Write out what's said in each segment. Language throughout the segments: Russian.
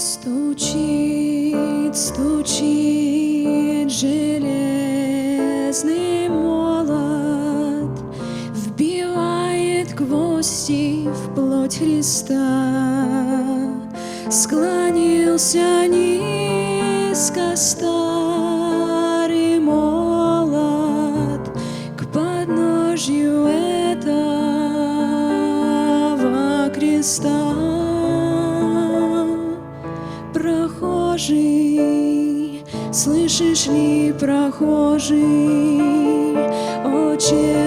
Стучит, стучит железный молот, вбивает гвозди в плоть Христа. Склонился низко старый молот к подножью этого креста. Прохожий, слышишь ли, прохожий, о человек,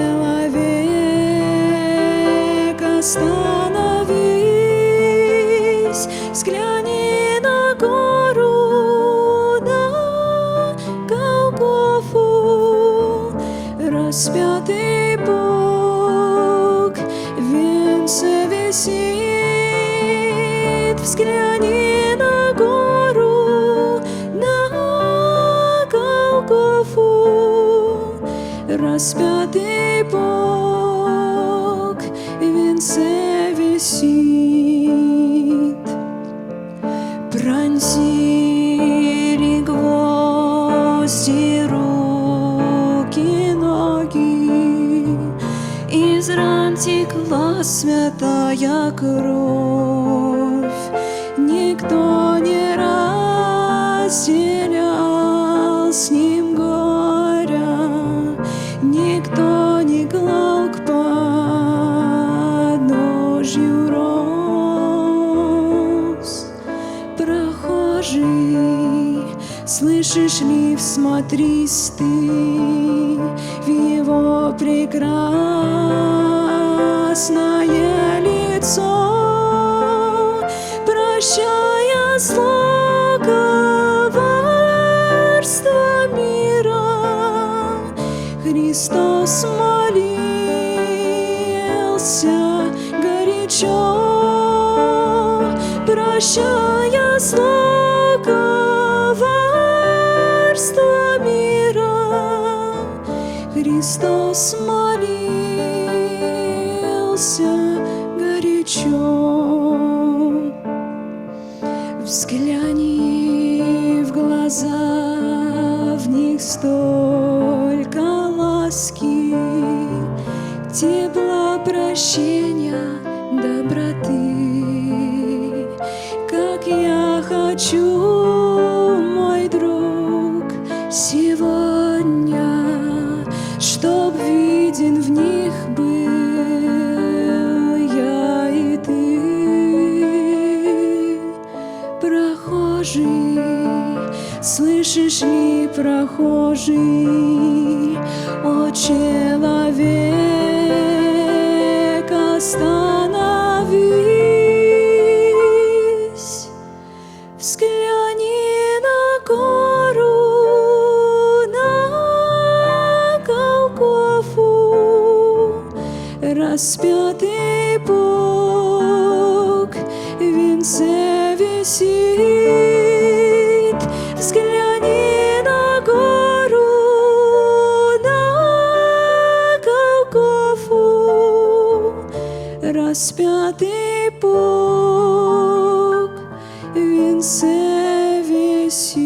остановись, взгляни на гору, на Голгофу, распятый Бог в венце висит, взгляни на гору, на Голгофу, распятый Бог в венце висит. Пронзили гвозди руки, ноги, из ран текла святая кровь. Никто не разделял с ним горя, никто не клал к подножью роз. Прохожий, слышишь ли, всмотрись ты в его прекрасное лицо, прощая зло, коварство мира. Христос молился горячо, прощая зло, коварство мира. Христос молился горячо. Взгляни в глаза, в них столько ласки, тепла, прощения, доброты. Как я хочу, мой друг, сегодня, чтоб виден в них был я и ты. Прохожий, слышишь ли, прохожий, о человек, остановись, взгляни на гору, на Голгофу, распятый Бог в венце висит. Взгляни на гору, на Голгофу, распятый Бог в венце висит.